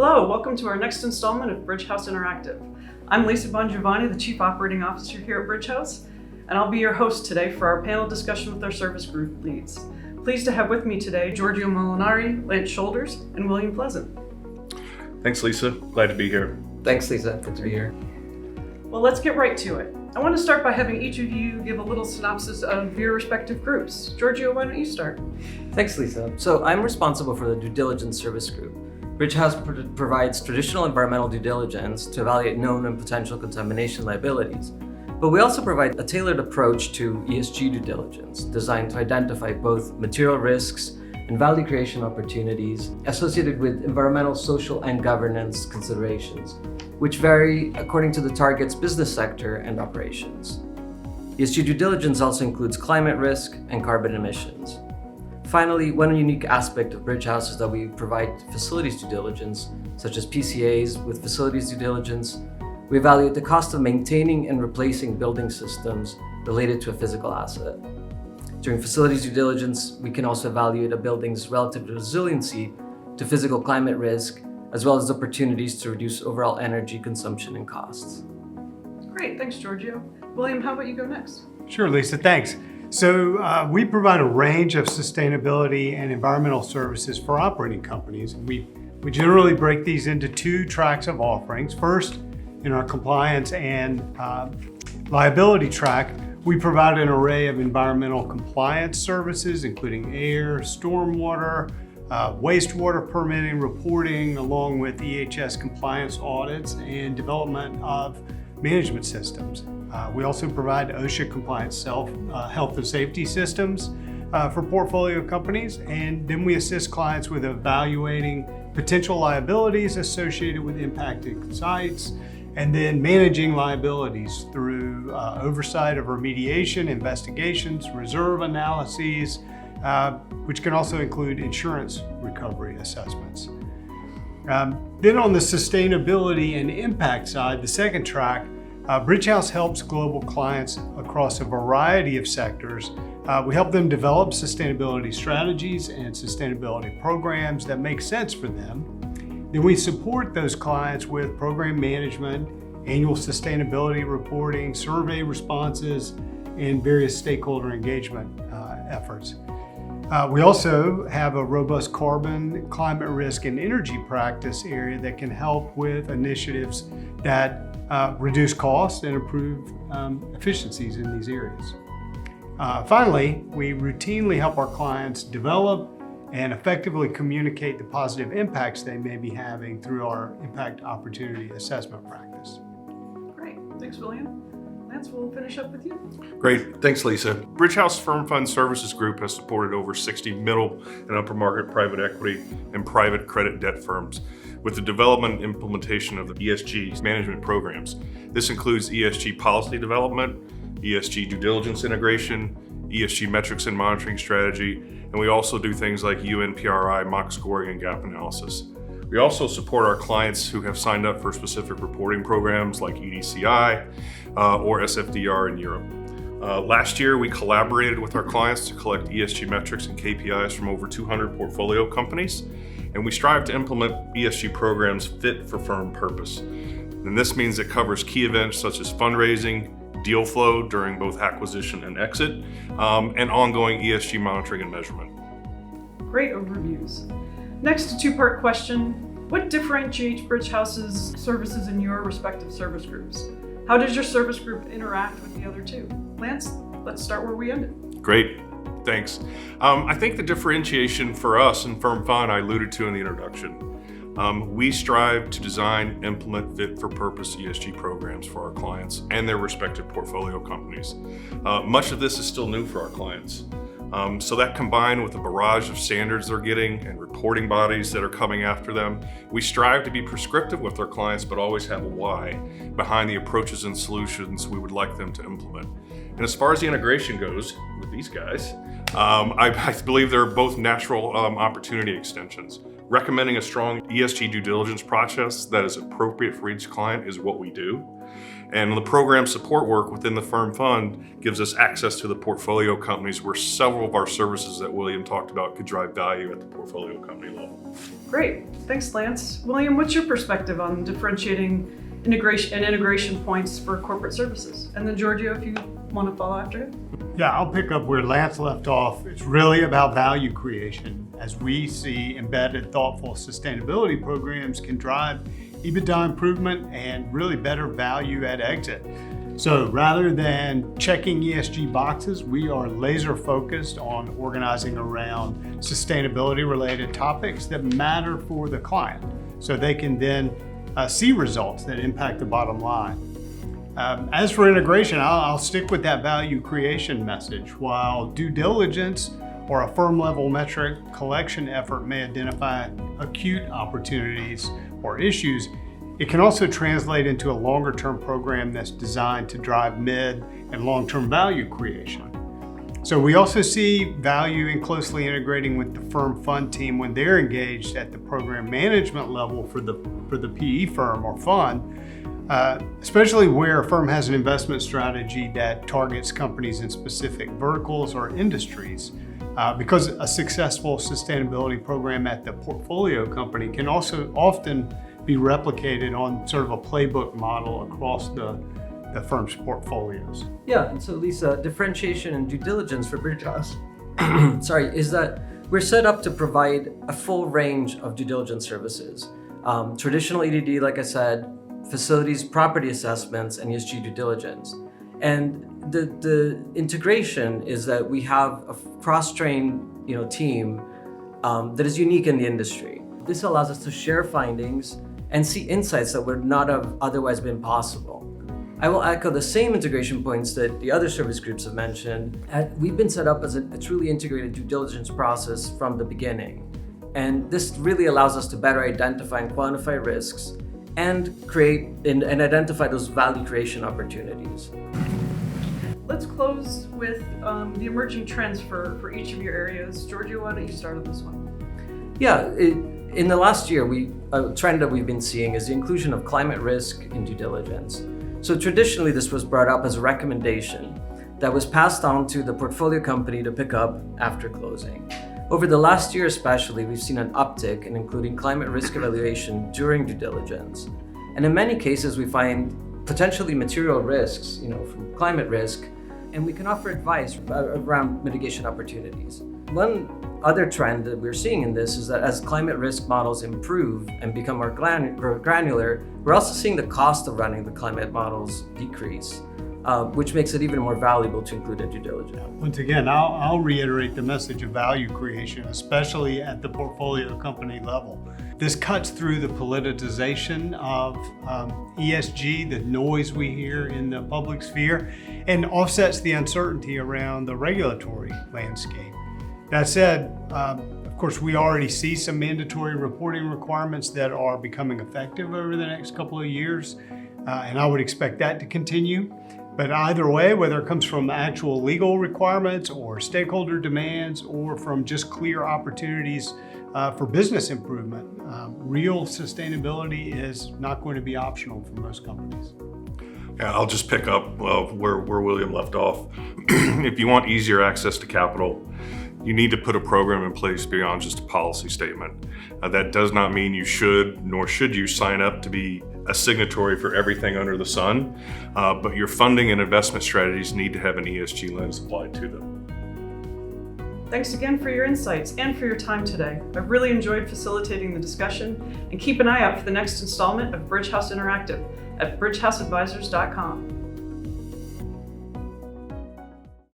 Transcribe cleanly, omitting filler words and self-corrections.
Hello, welcome to our next installment of Bridge House Interactive. I'm Lisa Bongiovanni, the Chief Operating Officer here at Bridge House, and I'll be your host today for our panel discussion with our service group leads. Pleased to have with me today Giorgio Molinario, Lance Shoulders, and William Pleasant. Thanks, Lisa. Glad to be here. Thanks, Lisa. Good to be here. Well, let's get right to it. I want to start by having each of you give a little synopsis of your respective groups. Giorgio, why don't you start? Thanks, Lisa. So I'm responsible for the due diligence service group. Bridge House provides traditional environmental due diligence to evaluate known and potential contamination liabilities. But we also provide a tailored approach to ESG due diligence, designed to identify both material risks and value creation opportunities associated with environmental, social, and governance considerations, which vary according to the target's business sector and operations. ESG due diligence also includes climate risk and carbon emissions. Finally, one unique aspect of Bridge House is that we provide facilities due diligence, such as PCAs. With facilities due diligence, we evaluate the cost of maintaining and replacing building systems related to a physical asset. During facilities due diligence, we can also evaluate a building's relative resiliency to physical climate risk, as well as opportunities to reduce overall energy consumption and costs. Great, thanks, Giorgio. William, how about you go next? Sure, Lisa, thanks. So we provide a range of sustainability and environmental services for operating companies. We generally break these into two tracks of offerings. First, in our compliance and liability track, we provide an array of environmental compliance services, including air, stormwater, wastewater permitting, reporting, along with EHS compliance audits and development of management systems. We also provide OSHA compliance health and safety systems for portfolio companies, and then we assist clients with evaluating potential liabilities associated with impacted sites, and then managing liabilities through oversight of remediation, investigations, reserve analyses, which can also include insurance recovery assessments. Then on the sustainability and impact side, the second track, Bridge House helps global clients across a variety of sectors. We help them develop sustainability strategies and sustainability programs that make sense for them. Then we support those clients with program management, annual sustainability reporting, survey responses, and various stakeholder engagement efforts. We also have a robust carbon, climate risk, and energy practice area that can help with initiatives that reduce costs and improve efficiencies in these areas. Finally, we routinely help our clients develop and effectively communicate the positive impacts they may be having through our impact opportunity assessment practice. Great, thanks, William. Lance, we'll finish up with you. Great. Thanks, Lisa. Bridge House Firm Fund Services Group has supported over 60 middle and upper market private equity and private credit debt firms with the development and implementation of the ESG management programs. This includes ESG policy development, ESG due diligence integration, ESG metrics and monitoring strategy, and we also do things like UNPRI, mock scoring, and gap analysis. We also support our clients who have signed up for specific reporting programs like EDCI or SFDR in Europe. Last year, we collaborated with our clients to collect ESG metrics and KPIs from over 200 portfolio companies, and we strive to implement ESG programs fit for firm purpose. And this means it covers key events such as fundraising, deal flow during both acquisition and exit, and ongoing ESG monitoring and measurement. Great overviews. Next, a two-part question. What differentiates Bridge House's services in your respective service groups? How does your service group interact with the other two? Lance, let's start where we ended. Great, thanks. I think the differentiation for us in Firm Fund I alluded to in the introduction. We strive to design, implement fit-for-purpose ESG programs for our clients and their respective portfolio companies. Much of this is still new for our clients. So that combined with the barrage of standards they're getting and reporting bodies that are coming after them, we strive to be prescriptive with our clients, but always have a why behind the approaches and solutions we would like them to implement. And as far as the integration goes with these guys, I believe they're both natural opportunity extensions. Recommending a strong ESG due diligence process that is appropriate for each client is what we do. And the program support work within the Firm Fund gives us access to the portfolio companies where several of our services that William talked about could drive value at the portfolio company level. Great, thanks Lance. William, what's your perspective on differentiating integration points for corporate services? And then Giorgio, if you want to follow after him. Yeah, I'll pick up where Lance left off. It's really about value creation. As we see, embedded, thoughtful sustainability programs can drive EBITDA improvement and really better value at exit. So rather than checking ESG boxes, we are laser focused on organizing around sustainability related topics that matter for the client, so they can then see results that impact the bottom line. As for integration, I'll stick with that value creation message. While due diligence or a firm level metric collection effort may identify acute opportunities or issues, it can also translate into a longer term program that's designed to drive mid and long term value creation. So we also see value in closely integrating with the firm fund team when they're engaged at the program management level for the PE firm or fund, especially where a firm has an investment strategy that targets companies in specific verticals or industries. Because a successful sustainability program at the portfolio company can also often be replicated on sort of a playbook model across the firm's portfolios. Yeah, and so Lisa, differentiation and due diligence for Bridgehouse, is that we're set up to provide a full range of due diligence services. Traditional EDD, like I said, facilities, property assessments, and ESG due diligence. And the integration is that we have a cross-trained team that is unique in the industry. This allows us to share findings and see insights that would not have otherwise been possible. I will echo the same integration points that the other service groups have mentioned. We've been set up as a truly integrated due diligence process from the beginning. And this really allows us to better identify and quantify risks and create and identify those value creation opportunities. Let's close with the emerging trends for each of your areas. Giorgio, why don't you start on this one? Yeah, in the last year, a trend that we've been seeing is the inclusion of climate risk in due diligence. So traditionally, this was brought up as a recommendation that was passed on to the portfolio company to pick up after closing. Over the last year especially, we've seen an uptick in including climate risk evaluation during due diligence. And in many cases, we find potentially material risks, from climate risk, and we can offer advice around mitigation opportunities. One other trend that we're seeing in this is that as climate risk models improve and become more granular, we're also seeing the cost of running the climate models decrease, which makes it even more valuable to include in due diligence. Once again, I'll reiterate the message of value creation, especially at the portfolio company level. This cuts through the politicization of ESG, the noise we hear in the public sphere, and offsets the uncertainty around the regulatory landscape. That said, of course, we already see some mandatory reporting requirements that are becoming effective over the next couple of years, and I would expect that to continue. But either way, whether it comes from actual legal requirements or stakeholder demands or from just clear opportunities for business improvement, real sustainability is not going to be optional for most companies. Yeah, I'll just pick up where William left off. If you want easier access to capital, you need to put a program in place beyond just a policy statement. That does not mean you should, nor should you sign up to be a signatory for everything under the sun, but your funding and investment strategies need to have an ESG lens applied to them. Thanks again for your insights and for your time today. I've really enjoyed facilitating the discussion, and keep an eye out for the next installment of Bridgehouse Interactive at bridgehouseadvisors.com.